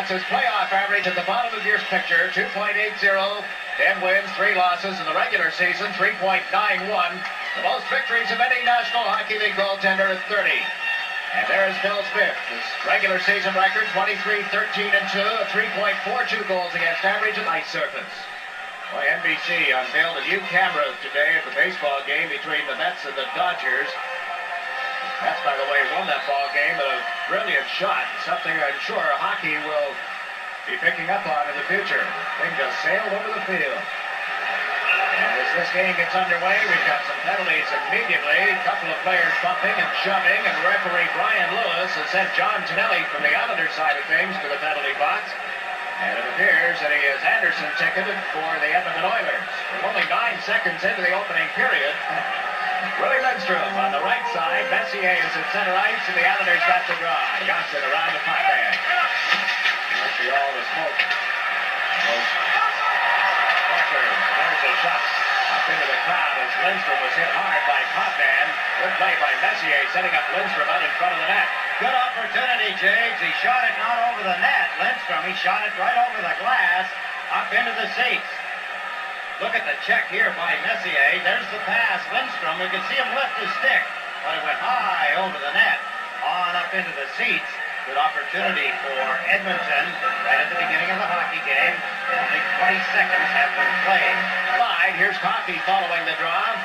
That's his playoff average at the bottom of your picture, 2.80. 10 wins, 3 losses in the regular season, 3.91. The most victories of any National Hockey League goaltender at 30. And there is Bill Smith. His regular season record, 23-13-2, a 3.42 goals against average on ice surface. Boy, NBC unveiled a new camera today at the baseball game between the Mets and the Dodgers. Mets, by the way, won that ball game, a brilliant shot, something I'm sure hockey will be picking up on in the future. Thing just sailed over the field. And as this game gets underway, we've got some penalties immediately. A couple of players bumping and shoving, and referee Brian Lewis has sent John Tonelli from the Islanders side of things to the penalty box. And it appears that he has Anderson ticketed for the Edmonton Oilers. We're only 9 seconds into the opening period. Willie Lindstrom on the right side. Messier is at center ice, and the Islanders got the draw. Johnson around the puck man. Must be all the smoke. There's a shot up into the crowd as Lindstrom was hit hard by Potman. Good play by Messier, setting up Lindstrom out in front of the net. Good opportunity, Jiggs. He shot it not over the net. Lindstrom, he shot it right over the glass, up into the seats. Look at the check here by Messier. There's the pass. Lindstrom, we can see him lift his stick, but it went high over the net, on up into the seats. Good opportunity for Edmonton right at the beginning of the hockey game. Only 20 seconds have been played. Slide. Here's Coffey following the draw.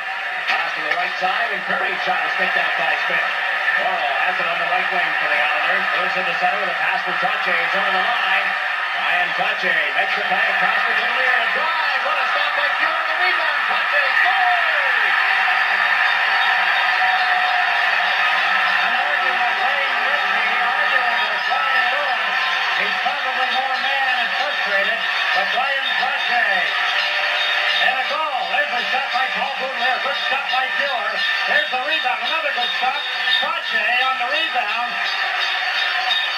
Pass to the right side, and Curry's shot is picked out by Smith. Morrow has it on the right wing for the Islanders. Moves into center with a pass for Trache. It's over the line. Ryan Trache makes the play across the rear and drive. What a stop by Fuhr on the rebound. Trache scores! He's probably more mad and frustrated, but Ryan Trache. And a goal. There's a shot by Paul Boudelier. Good stop by Fuhr. There's the rebound. Another good stop. Trache on the rebound.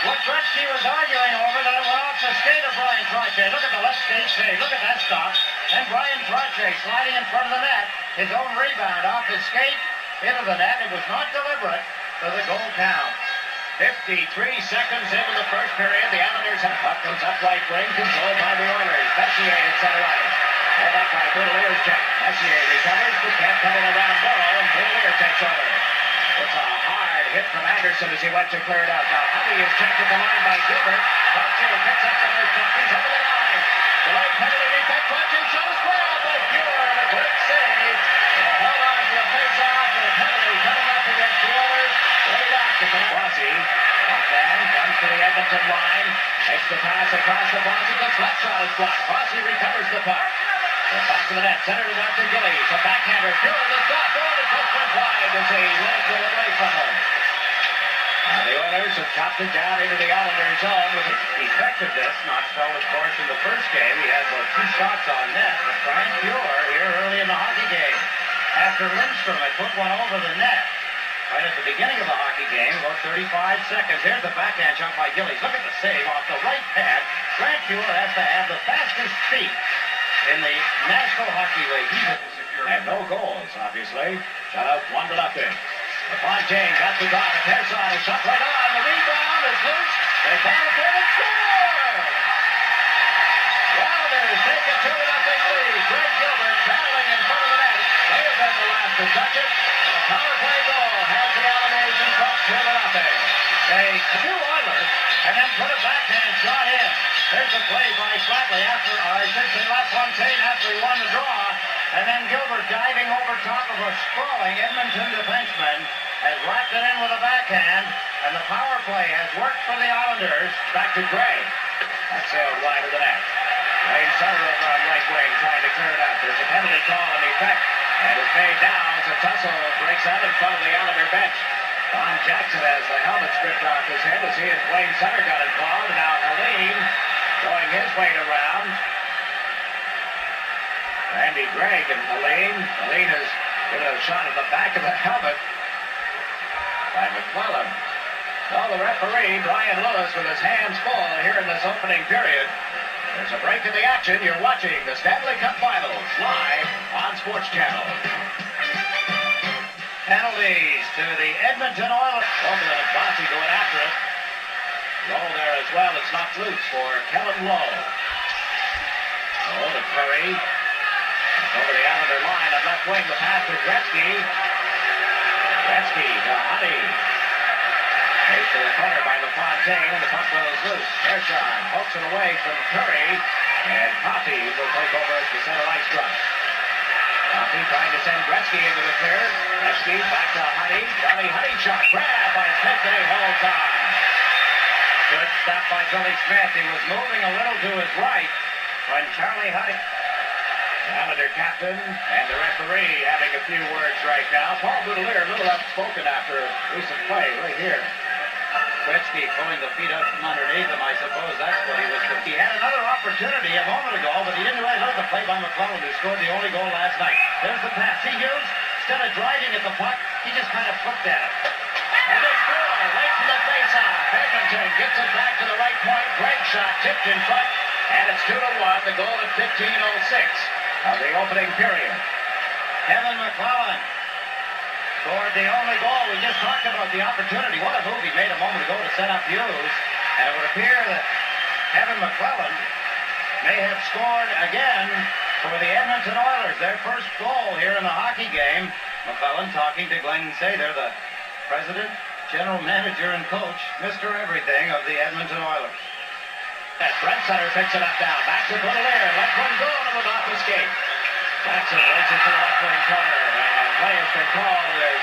What Gretzky was arguing over, that it went off the skate of Brian Trache. Look at the left skate save. Look at that stop. And Brian Trache sliding in front of the net. His own rebound off his skate into the net. It was not deliberate, so the goal counts. 53 seconds into the first period. The Islanders have puck comes up right wing, controlled by the Oilers. Messier at center ice. Held up by Boudelier's check. Messier recovers, but can't come in around Morrow, and Boudelier takes over. It's a hard hit from Anderson as he went to clear it out. Now Honey is checked at the line by Gilbert. Trache picks up the first puck. He's over the line. Delayed penalty defect. Trache shot is square out by Fuhr, and a quick save. They held on to a face-off, and a penalty coming up against the Oilers. Way back to Bossy. Then comes to the Edmonton line. Makes the pass across the Bossy. The left shot is blocked. Bossy recovers the puck. Back to the net. Centered it out to Gillies. A backhander. Fuhr the stop. Oh, the puck went wide as he let it go away from him. Now the Oilers have chopped it down into the Islanders' zone with effectiveness. Knoxville, of course, in the first game, he had about 2 shots on net. But Frank Fuhr here early in the hockey game, after Lindstrom had put one over the net. Right at the beginning of the hockey game, about 35 seconds. Here's the backhand shot by Gillies. Look at the save off the right pad. Frank Fuhr has to have the fastest feet in the National Hockey League. And no goals, obviously. Shut out 1-0. LaFontaine got the draw. Pearson is shot right on. The rebound is loose. They battle for it. Score! Islanders take a 2-0 lead. Greg Gilbert battling in front of the net. They have been the last to touch it. The power play goal has the Islanders in front 2-0. They do Oilers and then put a backhand shot in. There's a play by Stanley after, I should say LaFontaine after he won the draw. And then Gilbert diving over top of a sprawling Edmonton defenseman has wrapped it in with a backhand. And the power play has worked for the Islanders. Back to Gray. That sailed wide of the net. Wayne Sutter over on right wing trying to clear it out. There's a penalty call in effect. And it's made now as a tussle breaks out in front of the Islander bench. Don Jackson has the helmet stripped off his head as he and Wayne Sutter got involved. And now Helene going his weight around. Randy Gregg and Helene. Helene has given a shot at the back of the helmet by McClellan. Well, the referee, Brian Lewis, with his hands full here in this opening period. There's a break in the action. You're watching the Stanley Cup Finals live on SportsChannel. Penalties to the Edmonton Oilers. Oakland and Bossy going after it. Roll there as well as it's knocked loose for Kellen Lowe. Oh, to Curry. Over the Islander line on left wing, the pass to Gretzky. Gretzky to Huddy. Takes to the corner by LaFontaine, and the puck goes loose. Ershon pokes it away from Curry, and Coffey will take over as the center ice rush. Coffey trying to send Gretzky into the third. Gretzky back to Huddy. Johnny Huddy shot. Grab by Smith, and he holds on. Good stop by Billy Smith. He was moving a little to his right when Charlie Huddy. The Islander captain and the referee having a few words right now. Paul Boudelier, a little outspoken after a recent play right here. Gretzky pulling the feet up from underneath him. I suppose that's what he was doing. He had another opportunity a moment ago, but he didn't realize the play by McClellan, who scored the only goal last night. There's the pass. See Hughes, instead of driving at the puck, he just kind of flipped at it. And they score late to the faceoff. Edmonton gets it back to the right point. Great shot, tipped in front, and it's 2-1. The goal at 15:06 of the opening period. Kevin McClellan scored the only goal. We just talked about the opportunity. What a move he made a moment ago to set up Hughes. And it would appear that Kevin McClellan may have scored again for the Edmonton Oilers. Their first goal here in the hockey game. McClellan talking to Glenn Sather, the president, general manager, and coach, Mr. Everything of the Edmonton Oilers. Brent Sutter picks it up now. Back to Boudelier. Left one goal and it would not escape. Jackson races to the left wing corner. And play has been called as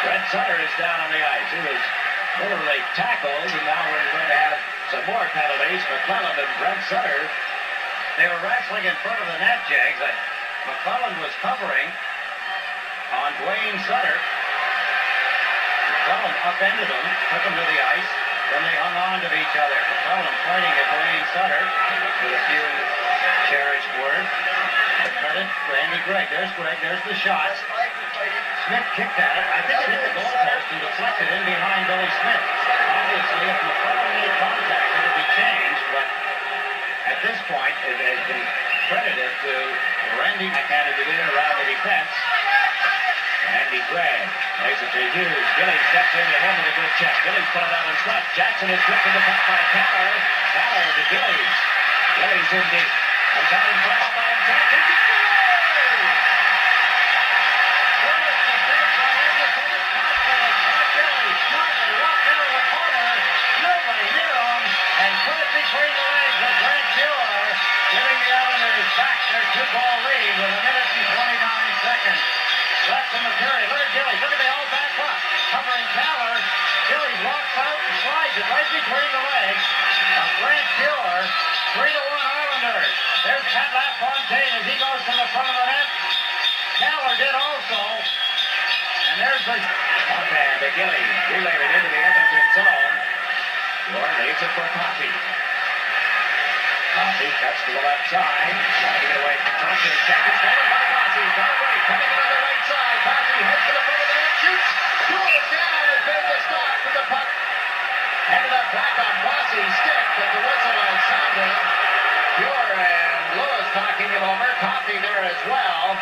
Brent Sutter is down on the ice. He was literally tackled, and now we're going to have some more penalties. McClellan and Brent Sutter. They were wrestling in front of the net, Jiggs. McClellan was covering on Dwayne Sutter. McClellan upended him, took him to the ice. Then they hung on to each other. McClellan pointing at Dwayne Sutter with a few cherished words. Credit Randy Gregg. There's Gregg. There's the shot. Smith kicked at it. I think it hit the goalpost and deflected in behind Billy Smith. Obviously, if McClellan made contact, it would be changed. But at this point, it has been credited to Randy. Backhanded it in around the defense. Randy Gregg plays it to Hughes. Gilly steps into him with a good check. Gilly's put it out in front. Jackson is driven the puck by Taylor. Taylor to Gillies. Gillies in deep. Comes out in front by himself. He scores! What is the save by Edmonton? It's confident by Gillies. Smartly walked into the corner. Nobody near him. And put it between the legs of Grant Fuhrer, giving the Islanders back their 2-goal lead with 1 minute and 29 seconds. Left in the period. Look at Gillies. Look at the all back up. Covering Taylor. Gillies walks out and slides it right between the legs of Grant Fuhrer. 3-1 Islanders. There's Pat LaFontaine as he goes to the front of the net. Taylor did also. And there's the... Offhand to Gillies. Relayed it into the Edmonton zone. Fuhrer leaves it for Coffey. Coffey cuts to the left side. Trying to get away from Thompson. Second stolen by Coffey. Got away. Coming in on the right side. Coffey heads to the front of the net. Shoots. Fuhrer down and made the stop with the puck. Ended up back on Bossy's stick, but the whistle has sounded. Fuhrer and Lewis talking it over. Coffey there as well.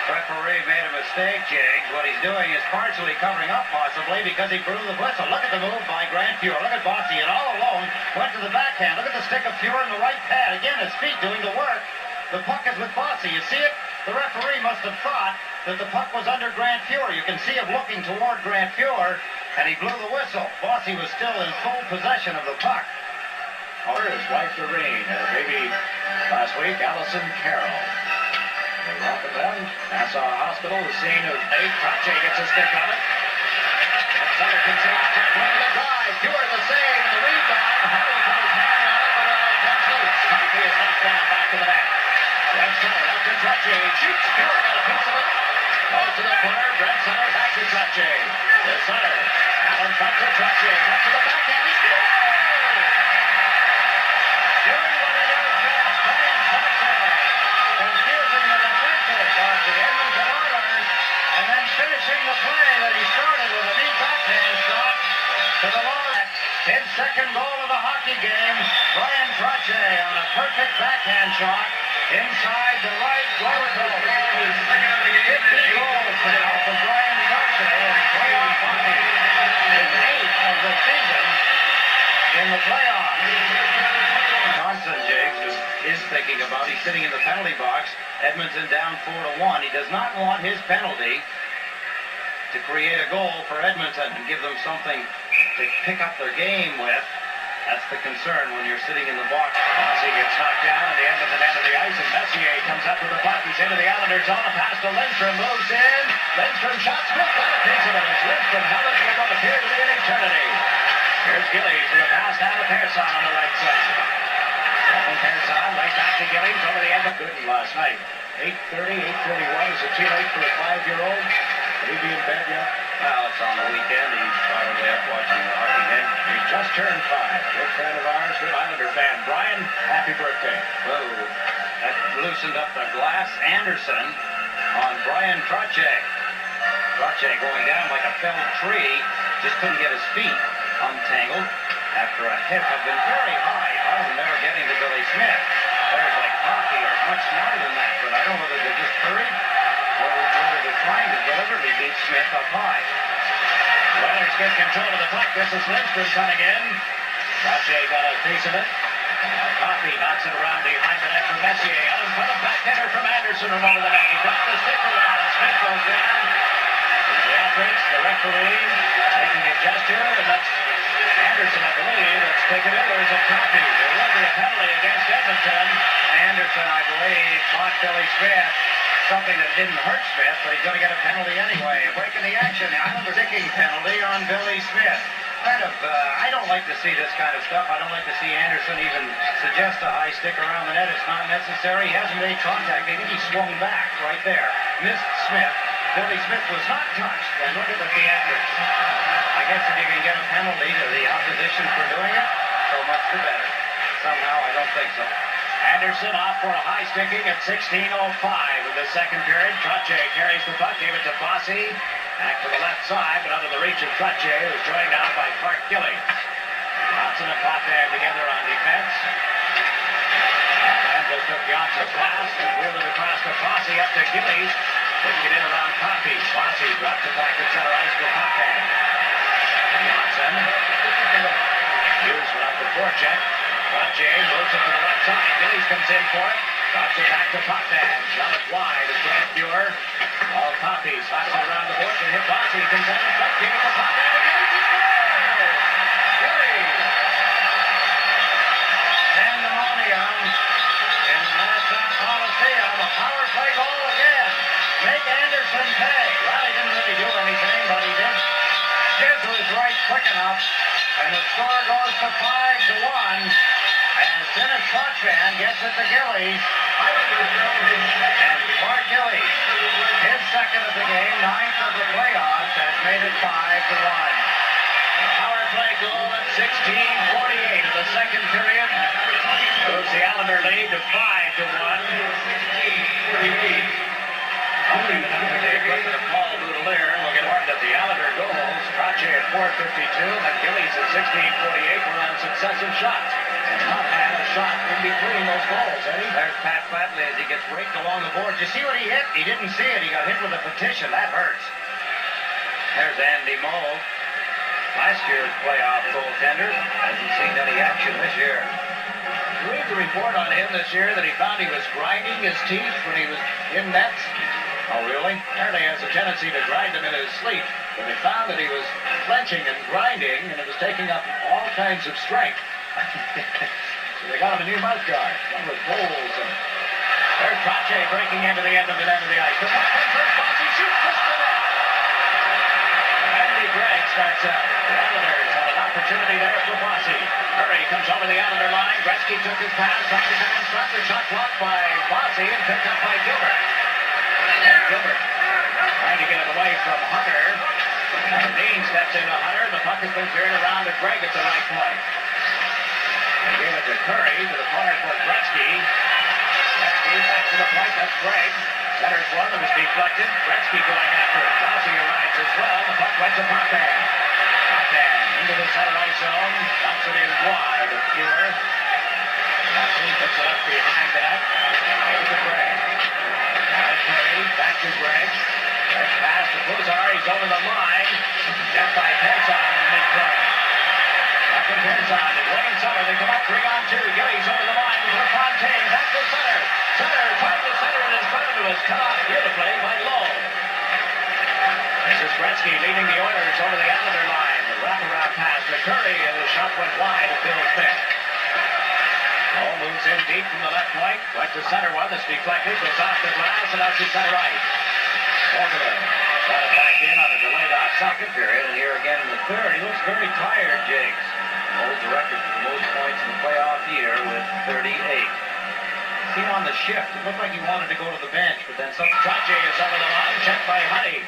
Referee made a mistake, Jiggs. What he's doing is partially covering up, possibly, because he blew the whistle. Look at the move by Grant Fuhrer. Look at Bossy, and all alone went to the backhand. Look at the stick of Fuhrer in the right pad. Again, his feet doing the work. The puck is with Bossy. You see it? The referee must have thought that the puck was under Grant Fuhrer. You can see him looking toward Grant Fuhrer, and he blew the whistle. Bossy was still in full possession of the puck. His wife Doreen had a baby last week, Allison Carroll. They welcome them. Nassau Hospital, the scene of Dave Trache gets a stick on it. And Sutter can see out top one of the drive. Fuhrer the save and the rebound. Huddy put his hand on it, but it all comes loose. Coffey is knocked down back to the net. Brent Sutter up to Trache. Shoots. Fuhrer got a piece of it. Goes to the corner. Brent Sutter back to Trache. To Sutter. Out in front to Trache. Up to the backhand. He scores! Doing what he does best. Brian Trache. Confusing the defenses of the Edmonton Oilers, and then finishing the play that he started with a neat backhand shot to the low net. His second goal of the hockey game, Brian Trache on a perfect backhand shot inside the right lower goal. 50 goals now for Brian Trache in playoff hockey. His 8th of the season in the playoffs. Johnson, Jiggs is thinking about. He's sitting in the penalty box. Edmonton down 4-1. He does not want his penalty to create a goal for Edmonton and give them something to pick up their game with. That's the concern when you're sitting in the box. Bossy gets knocked down at the Edmonton end of the ice, and Messier comes up with the puck. He's into the Islanders zone. A pass to Lindstrom, moves in. Lindstrom shot. Smith got a piece of it as Lindstrom held it for what appeared to be an eternity. Here's Gillies with a pass down to Persson on the right side. From Persson, right back to Gillies over the end of Gooden last night. 8:30, 8:31. Is it too late for a 5-year-old? Will he be in bed yet? Well, it's on the weekend. He's probably up watching the hockey game. He just turned 5. Good friend of ours, good Islander fan. Brian, happy birthday. Whoa, that loosened up the glass. Anderson on Brian Trottier. Trottier going down like a felled tree. Just couldn't get his feet untangled after a hit had been very high. I'm never getting to Billy Smith. Players like hockey are much smarter than that, but I don't know whether they just hurried or whether they're trying to deliberately beat Smith up high. Weathers gets control of the puck. This is Lindstrom coming in. Trottier got a piece of it. Coffey knocks it around behind the net for Messier. Out in front of backhander from Anderson and over the net. He dropped the stick around and Smith goes down. The referee making a gesture, and that's Anderson, I believe, that's taken it. There's a copy. There will be a penalty against Edmonton. Anderson, I believe, caught Billy Smith. Something that didn't hurt Smith, but he's going to get a penalty anyway. Breaking the action, the Islanders sticking penalty on Billy Smith. I don't like to see this kind of stuff. I don't like to see Anderson even suggest a high stick around the net. It's not necessary. He hasn't made contact. I think he swung back right there. Missed Smith. Billy Smith was not touched. And look at the theatrics. I guess if you can get a penalty to the opposition for doing it, so much the better. Somehow, I don't think so. Anderson off for a high sticking at 16:05 in the second period. Trottier carries the puck, gave it to Bossy. Back to the left side, but under the reach of Trottier, who's joined down by Clark Gillies. Johnson and Potvin together on defense. And just took Johnson's pass and wheeled it across to Bossy up to Gillies. Couldn't get in around Coffey. Bossy drops it back at center ice for Potvin. Johnson. Hughes went up to forecheck. Trottier moves it to the left side. Gillies comes in for it. Drops it back to Potvin. Shot it wide. It's Grant Fuhr. All Coffey slaps it around the boards and hit Bossy. Comes in and front. Give it to Potvin again. Gillies. Pandemonium in Nassau Coliseum. A power play goal again. Make Anderson pay. Well, he didn't really do anything, but he did. Jiggs was right quick enough. And the score goes to 5-1. As Dennis Potvin gets it to Gillies. And Clark Gillies, his second of the game, 9th of the playoffs, has made it 5-1. Power play goal at 16:48 of the second period. Moves the Islander lead to 5-1. Paul Boudelier will get warned at the Islander goals. Trottier at 4:52, and Gillies at 16:48 were on successive shots. And not had a shot in between those goals, Eddie. There's Pat Flatley as he gets raked along the boards. You see what he hit? He didn't see it. He got hit with a petition. That hurts. There's Andy Moe. Last year's playoff goaltender. Hasn't seen any action this year. Read the report on him this year that he found he was grinding his teeth when he was in nets. Oh, really? Apparently has a tendency to grind them in his sleep. But they found that he was clenching and grinding, and it was taking up all kinds of strength. So they got him a new mouth guard, one with holes in it. There's Trottier breaking into the end of the ice. The puck comes from Bossy, shoots just for that. Andy Gregg starts out. The Islanders had an opportunity there for Bossy. Murray comes over the Islander line. Gretzky took his pass, dropped it down, struck the shot blocked by Bossy and picked up by Gilbert. And Gilbert trying to get it away from Hunter. Dean steps into Hunter. The puck has been cleared around to Gregg at the right point. They gave it to Curry to the corner for Gretzky. Gretzky back to the point. That's Gregg. Centers one that was deflected. Gretzky going after it. Bossy arrives as well. The puck went to Potvin. Potvin into the center ice zone. Dumps it in wide to Fuhr. Bossy puts it up behind that. Over to Gregg. Now Curry. Back to Gregg. Gregg pass to Buzar. He's over the line. Dealt by Persson in the mid-front. Up in Persson. It's Wayne center. They come up 3-on-2. Gillies over the line with LaFontaine. Back to center. Center trying to center it in front of us. Cut off beautifully by Lowe. This is Gretzky leading the Oilers over the end of their line. The wraparound pass to Curry, and the shot went wide of Bill Smith. Lowe moves in deep from the left point. Went to center one. That's deflected. Goes off the glass and out to center right. Overland got it back in on a delayed off second period, and here again in the third. He looks very tired, Jiggs. Holds the record for the most points in the playoff year with 38. Seen on the shift, it looked like he wanted to go to the bench, but then some Trache is over the line, checked by Honey.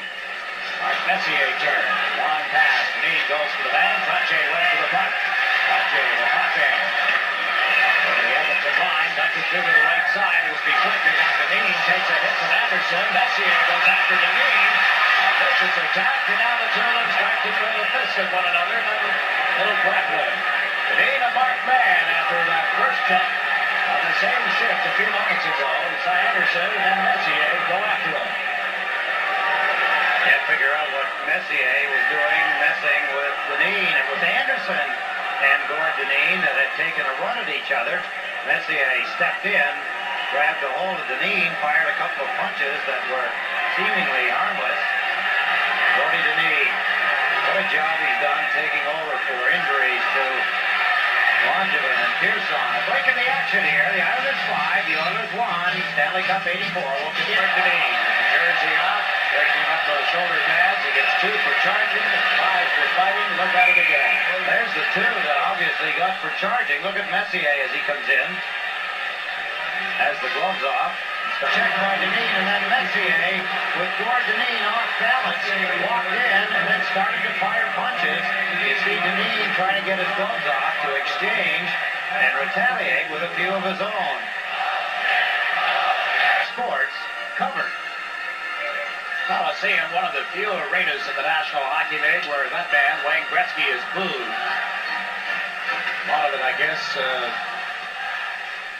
Mark Messier turn. Long pass. Knee goes for the man. Trache went to the puck. Trache, the Fontaine. Over the Edmonton line, ducks it through to the right side. It was deflected. Now Deneen takes a hit from Anderson. Messier goes after Deneen. Vicious attack, and now the two of them start to throw the fists at one another. Little grappling. Deneen and Mark Mann after that first check on the same shift a few moments ago. Saw Anderson and then Messier go after him. Can't figure out what Messier was doing, messing with Deneen. It was Anderson and Gord Deneen that had taken a run at each other. Messier stepped in, grabbed a hold of Deneen, fired a couple of punches that were seemingly harmless. Gordy Deneen, what a job he's done taking over for injuries to Langevin and Pearson. A break in the action here. The Islanders 5, the Oilers 1. Stanley Cup 84. We'll get Deneen. Jersey off. Breaking up those shoulder pads. He gets 2 for charging, 5 for fighting. Look at it again. There's the 2 that obviously got for charging. Look at Messier as he comes in. Has the gloves off. Checked by Deneen, and then Messier with Gord Deneen off balance. Walked in and then started to fire punches. You see Deneen trying to get his gloves off to exchange and retaliate with a few of his own. Sports covered. Coliseum, one of the few arenas in the National Hockey League where that man, Wayne Gretzky, is booed. A lot of it, I guess,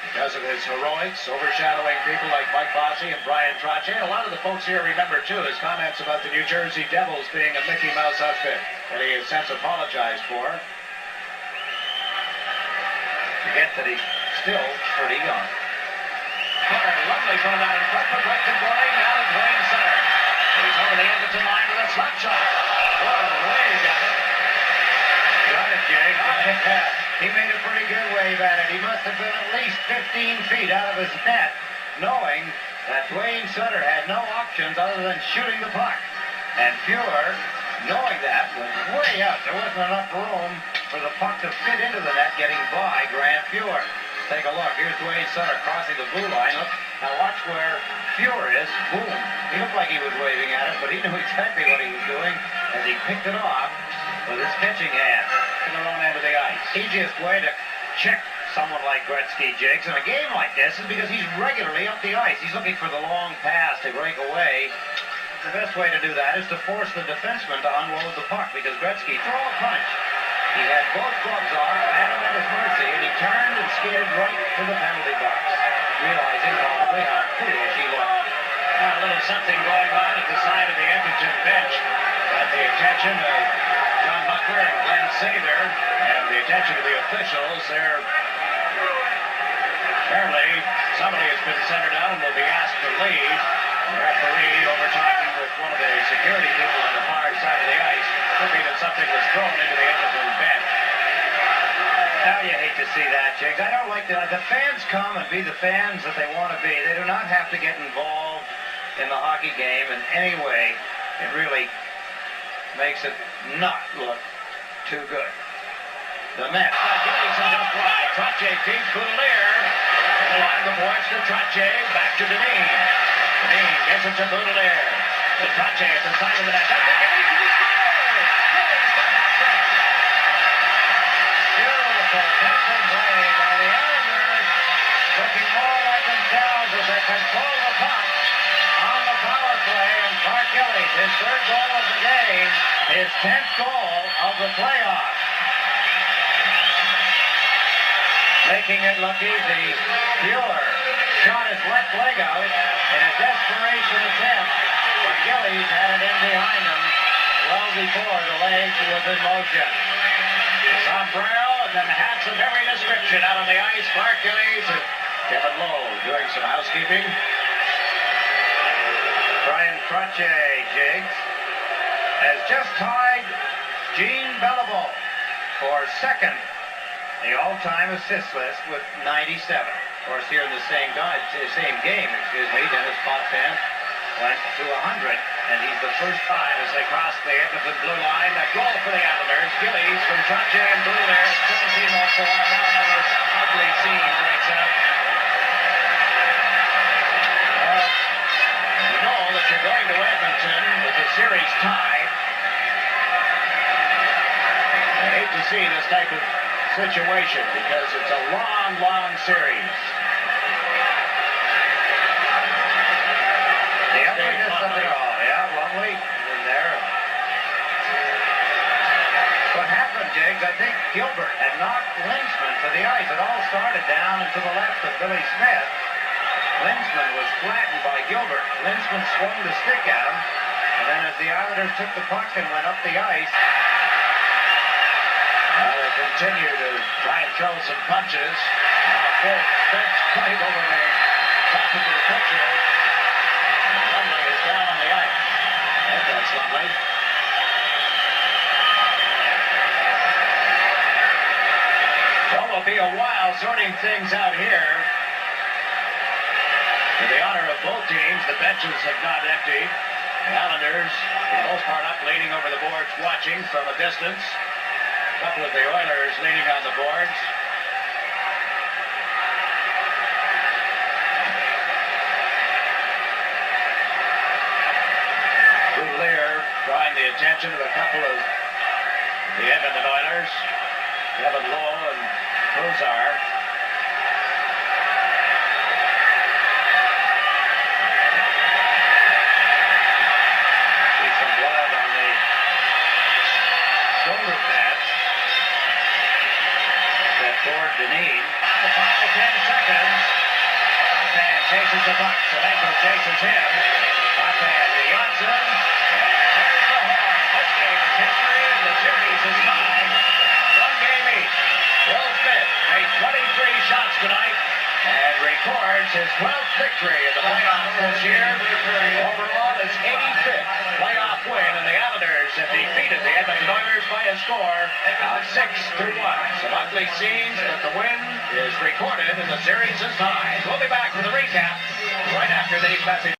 because of his heroics, overshadowing people like Mike Bossy and Brian Trache. A lot of the folks here remember, too, his comments about the New Jersey Devils being a Mickey Mouse outfit that he has since apologized for. Forget that he's still pretty young. Connor Lumley put him out in front, but right to Dwayne, now to Dwayne center. He's over the Edmonton line with a slap shot. Whoa, wave at it. Got it, Jake. He made a pretty good wave at it. He must have been at least 15 feet out of his net, knowing that Dwayne Sutter had no options other than shooting the puck. And Fuhrer, knowing that, was way out. There wasn't enough room for the puck to fit into the net, getting by Grant Fuhrer. Take a look. Here's Dwayne Sutter crossing the blue line. Look, now watch where Fuhrer is. Boom. He looked like he was waving at it, but he knew exactly what he was doing as he picked it off with his catching hand To the wrong end of the ice. easiest way to check someone like Gretzky, Jiggs, in a game like this is because he's regularly up the ice. He's looking for the long pass to break away. The best way to do that is to force the defenseman to unload the puck because Gretzky threw a punch. He had both gloves off, had him at his mercy, and he turned and skated right to the penalty box, realizing probably how foolish he looked. Now, a little something going on at the side of the Edmonton bench. Got the attention of John Buckler and Glenn Sather, and the attention of the officials. There, apparently, somebody has been centered down and will be asked to leave. The referee over talking with one of the security people on the far side of the ice, thinking that something was thrown into the Edmonton bench. Now you hate to see that, Jiggs. I don't like that. The fans come and be the fans that they want to be. They do not have to get involved in the hockey game in any way. It really makes it not look too good. The net. Gillies and just wide. Trache feeds Boudelier. And the line of the points to Trache. Back to Deneen. Deneen gets it to Boudelier. To Trache at the side of the net. That's the Gillies and he scores! Gillies the hat-trick! Beautiful pencil play by the Islanders, looking more like themselves as they control the puck on the power play. And Clark Gillies, his 3rd goal of the game, his 10th goal of the playoffs. Making it look easy. Fuhrer shot his left leg out in a desperation attempt, but Gillies had it in behind him well before the leg was in motion. Sombrero loud and handsome every description out on the ice. Clark Gillies and Kevin Lowe doing some housekeeping. Brian Crotche, Jiggs, has just tied Gene Beliveau for second in the all-time assist list with 97. Of course, here in the same game, Dennis Potvin went to 100, and he's the first time as they cross the Edmonton blue line. A goal for the Islanders. Gillies from Crotche and blue there. 17 off the line. Now another ugly scene breaks out. You know that you're going to Edmonton with the series tied. I hate to see this type of situation because it's a long, long series. The ugliness of it all. Yeah, Lumley in there. What happened, Jiggs, I think Gilbert had knocked Linseman to the ice. It all started down and to the left of Billy Smith. Linseman was flattened by Gilbert. Linseman swung the stick at him, and then as the Islanders took the puck and went up the ice. They continue to try and throw some punches. Full bench fight over the top of the picture. Lumley is down on the ice. That's Lumley. So it will be a while sorting things out here. For the honor of both teams, the benches have not emptied. The Islanders, for the most part, up leaning over the boards, watching from a distance. A couple of the Oilers leaning on the boards. Lear drawing the attention of a couple of the Edmonton Oilers. Kevin Lowe and Cruzar. Shoulder pads that board Deneen. The final 10 seconds. Potvin chases the puck. Semenko chases him. Potvin to Johnson. And there's the horn. This game is history. The series is tied. One game each. Will Smith made 23 shots tonight and records his 12th victory in the playoffs this year. Overall, his 85th playoff win, and the Islanders have defeated the Edmonton Oilers by a score of 6-1. Some ugly scenes, but the win is recorded and the series is tied. We'll be back with a recap right after these messages.